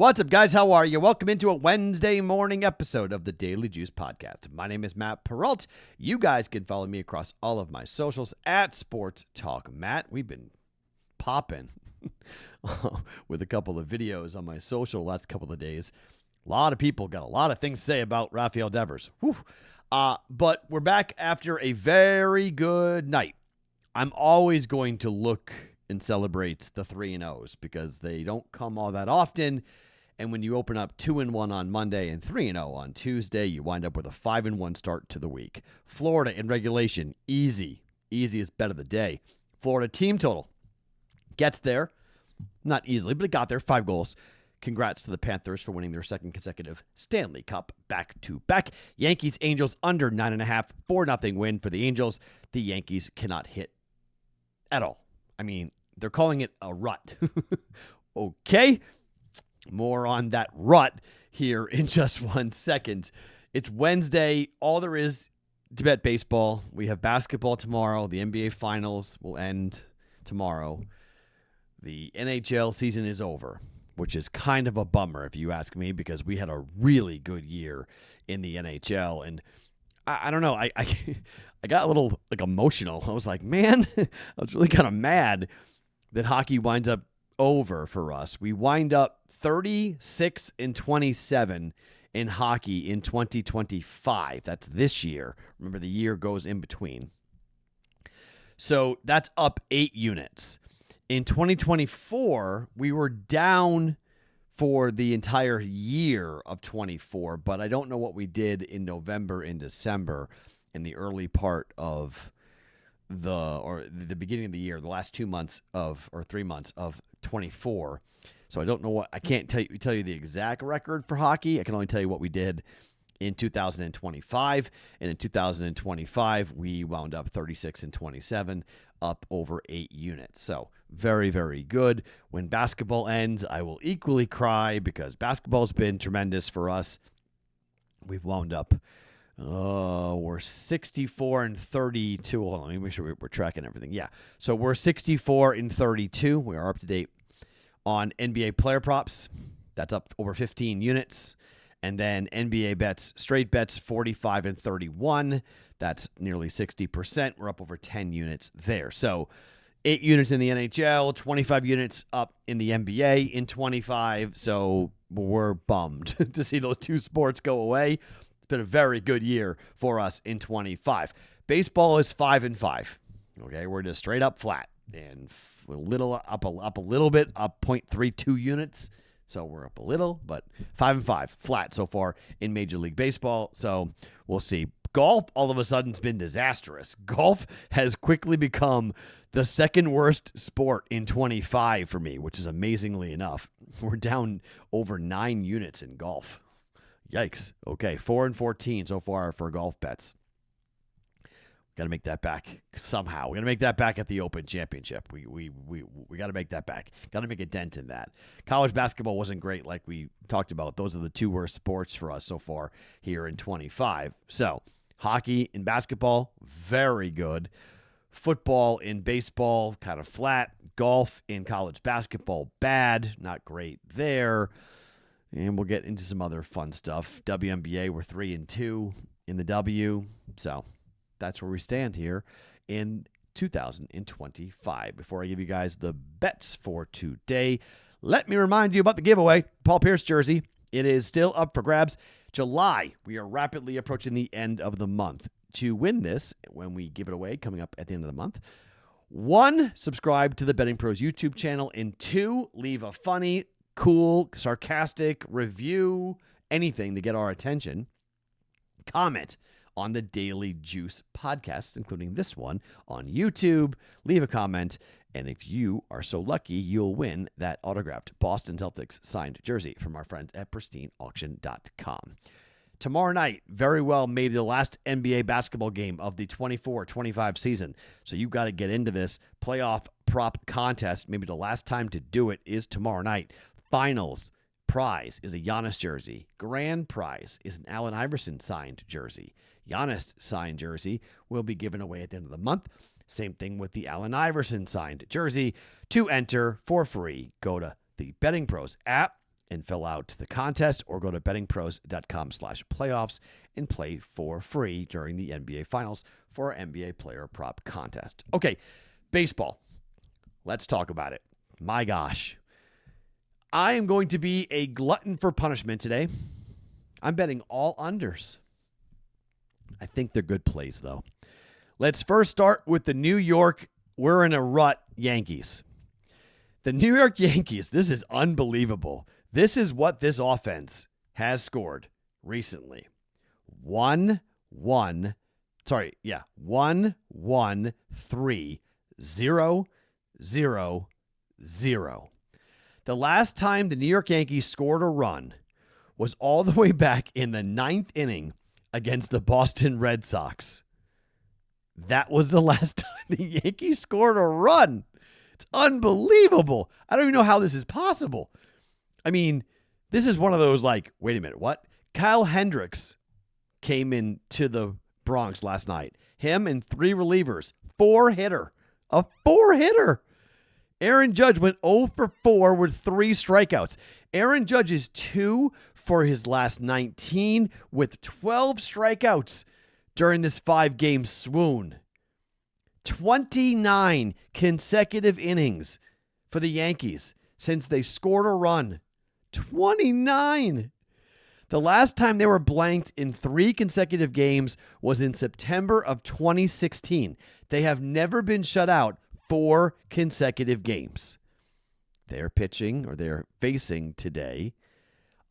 What's up, guys? How are you? Welcome into a Wednesday morning episode of the Daily Juice Podcast. My name is Matt Perrault. You guys can follow me across all of my socials at Sports Talk Matt. We've been popping with a couple of videos on my social last couple of days. A lot of people got a lot of things to say about Rafael Devers. But we're back after a very good night. I'm always going to look and celebrate the 3-0s because they don't come all that often. And when you open up 2-1 on Monday and 3-0 on Tuesday, you wind up with a 5-1 start to the week. Florida in regulation, easiest bet of the day. Florida team total gets there, not easily, but it got there, 5 goals. Congrats to the Panthers for winning their second consecutive Stanley Cup back-to-back. Yankees, Angels under 9.5, 4-0 win for the Angels. The Yankees cannot hit at all. I mean, they're calling it a rut. Okay. More on that rut here in just 1 second. It's Wednesday. All there is to bet baseball. We have basketball tomorrow. The NBA Finals will end tomorrow. The NHL season is over, which is kind of a bummer if you ask me, because we had a really good year in the NHL. And I don't know. I got a little emotional. I was like, man, I was really kind of mad that hockey winds up over for us. We wind up 36-27 in hockey in 2025. That's this year. Remember, the year goes in between. So that's up 8 units. In 2024, we were down for the entire year of 24, but I don't know what we did in November and December in the early part of the beginning of the year, the last 2 months or 3 months of 24. So I don't know I can't tell you the exact record for hockey. I can only tell you what we did in 2025. And in 2025, we wound up 36-27, up over 8 units. So very, very good. When basketball ends, I will equally cry because basketball's been tremendous for us. We've wound up, we're 64-32. Hold on, let me make sure we're tracking everything. Yeah. So we're 64-32. We are up to date on NBA player props. That's up over 15 units. And then NBA bets, straight bets, 45-31. That's nearly 60%. We're up over 10 units there. So 8 units in the NHL, 25 units up in the NBA in 25. So we're bummed to see those two sports go away. It's been a very good year for us in 25. Baseball is 5-5. Okay, we're just straight up flat. And a little up a little bit, up 0.32 units. So we're up a little, but 5-5, flat so far in Major League Baseball. So we'll see. Golf, all of a sudden, has been disastrous. Golf has quickly become the second worst sport in 25 for me, which is amazingly enough. We're down over 9 units in golf. Yikes. Okay, 4-14 so far for golf bets. Got to make that back somehow. We're going to make that back at the Open Championship. We got to make that back. Got to make a dent in that. College basketball wasn't great like we talked about. Those are the 2 worst sports for us so far here in 25. So hockey and basketball, very good. Football and baseball, kind of flat. Golf and college basketball, bad. Not great there. And we'll get into some other fun stuff. WNBA, we're 3-2 in the W. So that's where we stand here in 2025. Before I give you guys the bets for today, let me remind you about the giveaway. Paul Pierce jersey. It is still up for grabs. July, we are rapidly approaching the end of the month. To win this, when we give it away, coming up at the end of the month, 1, subscribe to the BettingPros YouTube channel, and 2, leave a funny, cool, sarcastic review, anything to get our attention. Comment on the Daily Juice podcast, including this one on YouTube. Leave a comment, and if you are so lucky, you'll win that autographed Boston Celtics signed jersey from our friends at pristineauction.com. Tomorrow night, very well, maybe the last NBA basketball game of the 24-25 season. So you've got to get into this playoff prop contest. Maybe the last time to do it is tomorrow night. Finals prize is a Giannis jersey. Grand prize is an Allen Iverson signed jersey. Giannis signed jersey will be given away at the end of the month. Same thing with the Allen Iverson signed jersey. To enter for free, go to the BettingPros app and fill out the contest, or go to bettingpros.com/playoffs and play for free during the NBA Finals for our NBA player prop contest. Okay, baseball. Let's talk about it. My gosh. I am going to be a glutton for punishment today. I'm betting all unders. I think they're good plays, though. Let's first start with the New York, we're in a rut, Yankees. The New York Yankees, this is unbelievable. This is what this offense has scored recently. 1-1-3-0-0. The last time the New York Yankees scored a run was all the way back in the 9th inning against the Boston Red Sox. That was the last time the Yankees scored a run. It's unbelievable. I don't even know how this is possible. I mean, this is one of those like, wait a minute, what? Kyle Hendricks came into the Bronx last night. Him and 3 relievers, 4-hitter, a 4-hitter. Aaron Judge went 0 for 4 with 3 strikeouts. Aaron Judge is 2 for his last 19 with 12 strikeouts during this 5-game swoon. 29 consecutive innings for the Yankees since they scored a run. 29. The last time they were blanked in 3 consecutive games was in September of 2016. They have never been shut out 4 consecutive games. They're pitching, or they're facing today,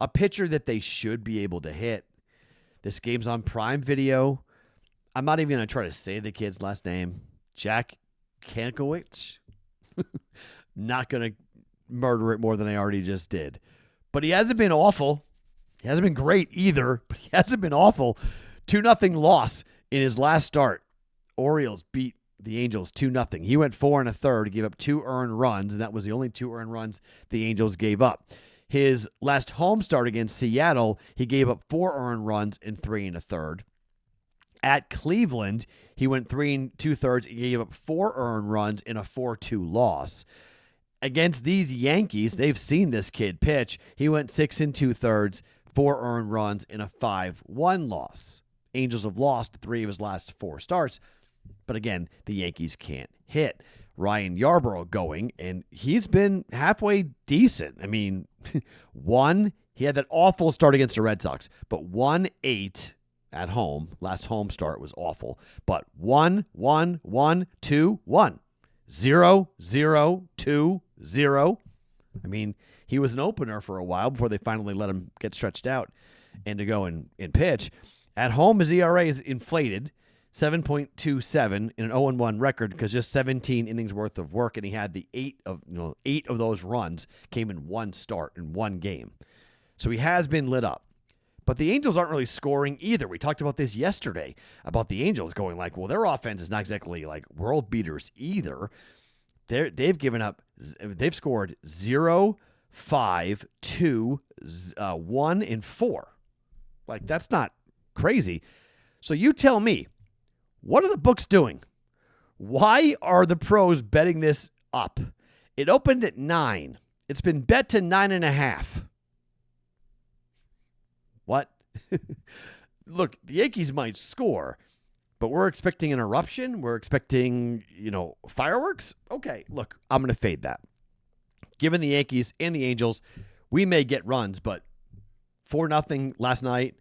a pitcher that they should be able to hit. This game's on Prime Video. I'm not even going to try to say the kid's last name. Jack Kankowicz. Not going to murder it more than I already just did. But he hasn't been awful. He hasn't been great either, but he hasn't been awful. 2-0 loss in his last start. Orioles beat the Angels 2-0. He went 4 1/3, gave up 2 earned runs, and that was the only 2 earned runs the Angels gave up. His last home start against Seattle, he gave up 4 earned runs in 3 1/3. At Cleveland, he went 3 2/3. He gave up 4 earned runs in a 4-2 loss. Against these Yankees, they've seen this kid pitch. He went 6 2/3, 4 earned runs in a 5-1 loss. Angels have lost 3 of his last 4 starts. But again, the Yankees can't hit. Ryan Yarbrough going, and he's been halfway decent. I mean, he had that awful start against the Red Sox, but 1-8 at home. Last home start was awful. But 1-1-1-2-1. 0-0-2-0. I mean, he was an opener for a while before they finally let him get stretched out and to go and pitch. At home, his ERA is inflated, 7.27 in an 0-1 record because just 17 innings worth of work, and he had the 8 of those runs came in 1 start in 1 game. So he has been lit up. But the Angels aren't really scoring either. We talked about this yesterday, about the Angels going like, well, their offense is not exactly like world beaters either. They've scored 0, 5, 2, 1, and 4. Like, that's not crazy. So you tell me, what are the books doing? Why are the pros betting this up? It opened at 9. It's been bet to 9.5. What? Look, the Yankees might score, but we're expecting an eruption. We're expecting, fireworks. Okay, look, I'm going to fade that. Given the Yankees and the Angels, we may get runs, but 4-0 last night.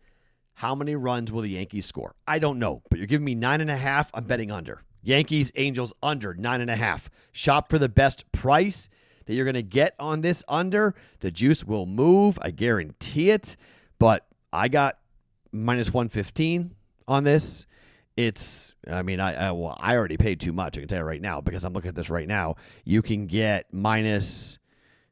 How many runs will the Yankees score? I don't know, but you're giving me 9.5. I'm betting under. Yankees, Angels, under 9.5. Shop for the best price that you're going to get on this under. The juice will move. I guarantee it. But I got minus 115 on this. I already paid too much. I can tell you right now because I'm looking at this right now. You can get minus,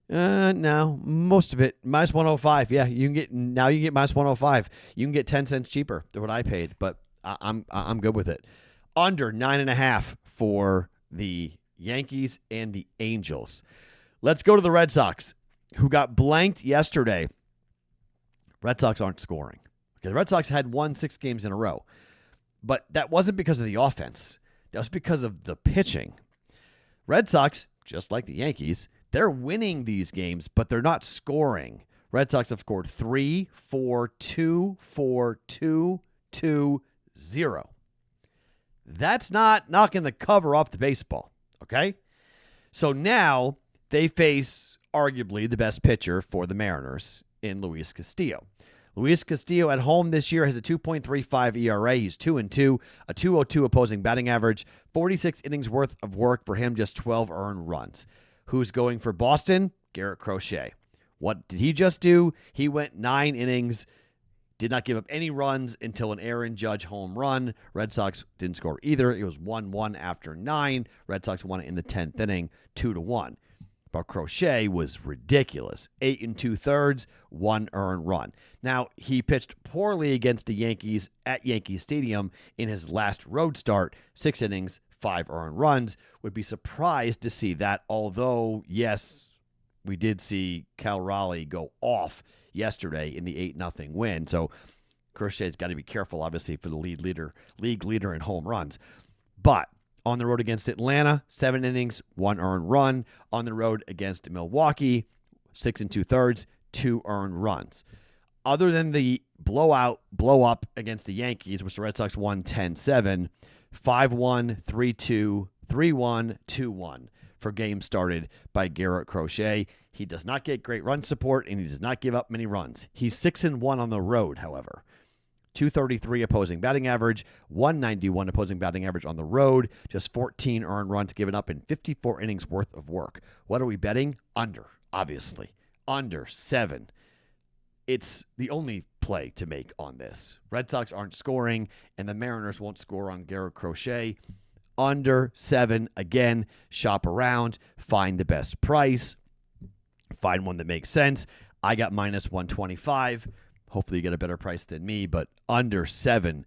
most of it, minus 105. Yeah, you can get minus 105. You can get 10 cents cheaper than what I paid, but I'm good with it. Under 9.5 for the Yankees and the Angels. Let's go to the Red Sox, who got blanked yesterday. Red Sox aren't scoring. Okay, the Red Sox had won 6 games in a row, but that wasn't because of the offense. That was because of the pitching. Red Sox, just like the Yankees, they're winning these games, but they're not scoring. Red Sox have scored 3, 4, 2, 4, 2, 2, 0. That's not knocking the cover off the baseball, okay? So now they face arguably the best pitcher for the Mariners in Luis Castillo. Luis Castillo at home this year has a 2.35 ERA. He's 2-2, a 2.02 opposing batting average, 46 innings worth of work for him, just 12 earned runs. Who's going for Boston? Garrett Crochet. What did he just do? He went 9 innings, did not give up any runs until an Aaron Judge home run. Red Sox didn't score either. It was 1-1 after 9. Red Sox won it in the 10th inning, 2-1. But Crochet was ridiculous. 8 2/3, 1 earned run. Now, he pitched poorly against the Yankees at Yankee Stadium in his last road start. 6 innings, 5 earned runs. Would be surprised to see that, although, yes, we did see Cal Raleigh go off yesterday in the 8-0 win. So Crochet's got to be careful, obviously, for the league leader in home runs. But on the road against Atlanta, 7 innings, 1 earned run. On the road against Milwaukee, 6 2/3, 2 earned runs. Other than the blow up against the Yankees, which the Red Sox won 10-7, 5-1, 3-2, 3-1, 2-1 for games started by Garrett Crochet. He does not get great run support, and he does not give up many runs. He's 6-1 on the road, however. 233 opposing batting average, 191 opposing batting average on the road, just 14 earned runs given up in 54 innings worth of work. What are we betting? Under, obviously. Under 7. It's the only play to make on this. Red Sox aren't scoring, and the Mariners won't score on Garrett Crochet. Under 7, again, shop around, find the best price, find one that makes sense. I got minus 125. Hopefully you get a better price than me, but under 7,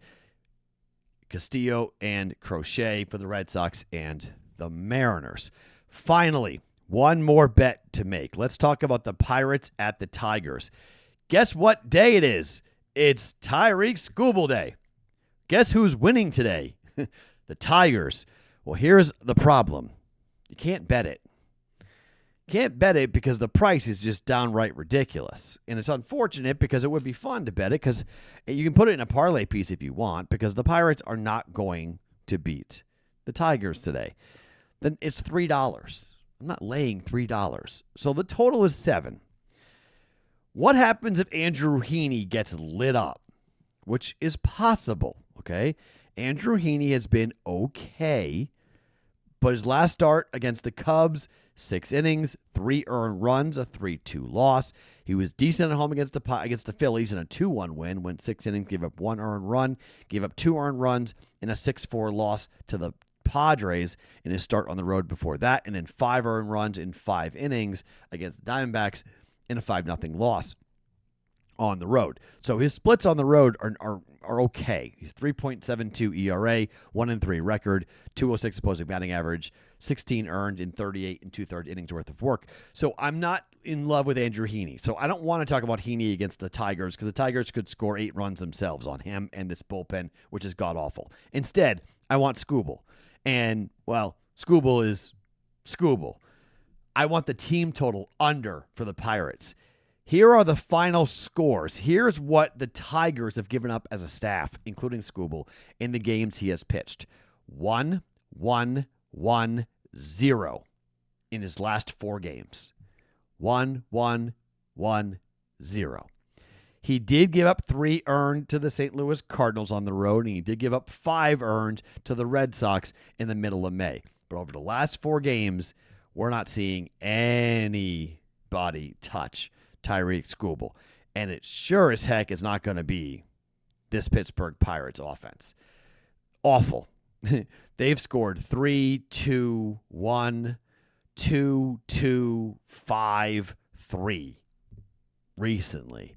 Castillo and Crochet for the Red Sox and the Mariners. Finally, one more bet to make. Let's talk about the Pirates at the Tigers. Guess what day it is? It's Tyreek Skubal Day. Guess who's winning today? The Tigers. Well, here's the problem. You can't bet it. Can't bet it because the price is just downright ridiculous. And it's unfortunate because it would be fun to bet it because you can put it in a parlay piece if you want because the Pirates are not going to beat the Tigers today. Then it's $3. I'm not laying $3. So the total is 7. What happens if Andrew Heaney gets lit up? Which is possible, okay? Andrew Heaney has been okay, but his last start against the Cubs, 6 innings, 3 earned runs, a 3-2 loss. He was decent at home against the Phillies in a 2-1 win, went 6 innings, gave up 1 earned run, gave up 2 earned runs in a 6-4 loss to the Padres in his start on the road before that, and then 5 earned runs in 5 innings against the Diamondbacks in a 5-0 loss on the road. So his splits on the road are okay. 3.72 ERA, 1-3 record, 206 opposing batting average, 16 earned in 38 2/3 innings worth of work. So I'm not in love with Andrew Heaney. So I don't want to talk about Heaney against the Tigers because the Tigers could score 8 runs themselves on him and this bullpen, which is god-awful. Instead, I want Skubal. And, well, Skubal is Skubal. I want the team total under for the Pirates. Here are the final scores. Here's what the Tigers have given up as a staff, including Skubal, in the games he has pitched. 1-1-1-0 in his last 4 games. 1-1-1-0. He did give up 3 earned to the St. Louis Cardinals on the road, and he did give up 5 earned to the Red Sox in the middle of May. But over the last 4 games, we're not seeing anybody touch Tyreek Skubal. And it sure as heck is not going to be this Pittsburgh Pirates offense. Awful. They've scored 3-2-1, 2-2-5-3 recently.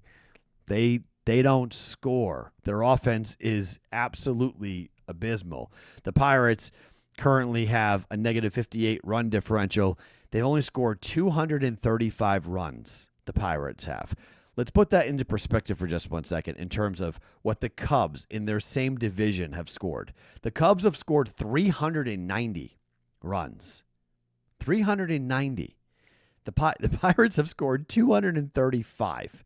They don't score. Their offense is absolutely abysmal. The Pirates currently have a negative 58 run differential. They've only scored 235 runs. The Pirates have. Let's put that into perspective for just 1 second in terms of what the Cubs in their same division have scored. The Cubs have scored 390 runs. 390. The Pirates have scored 235.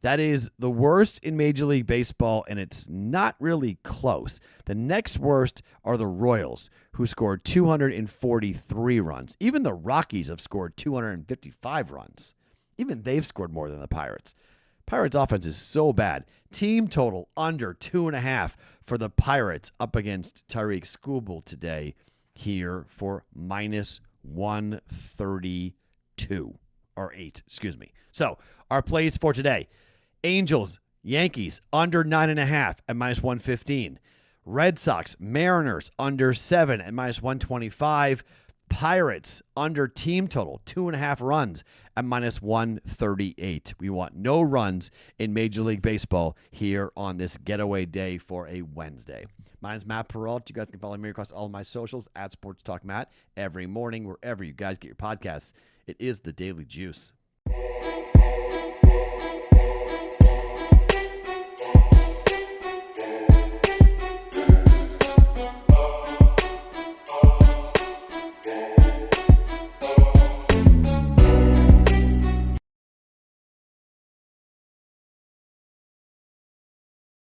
That is the worst in Major League Baseball, and it's not really close. The next worst are the Royals, who scored 243 runs. Even the Rockies have scored 255 runs. Even they've scored more than the Pirates. Pirates offense is so bad. Team total under 2.5 for the Pirates up against Tyreek Skubal today here for minus 132 or 8, excuse me. So our plays for today: Angels, Yankees under 9.5 at minus 115. Red Sox, Mariners under 7 at minus 125. Pirates under team total 2.5 runs at minus 138. We want no runs in Major League Baseball here on this getaway day for a Wednesday. My name is Matt Perrault. You guys can follow me across all of my socials at Sports Talk Matt every morning, wherever you guys get your podcasts. It is the Daily Juice.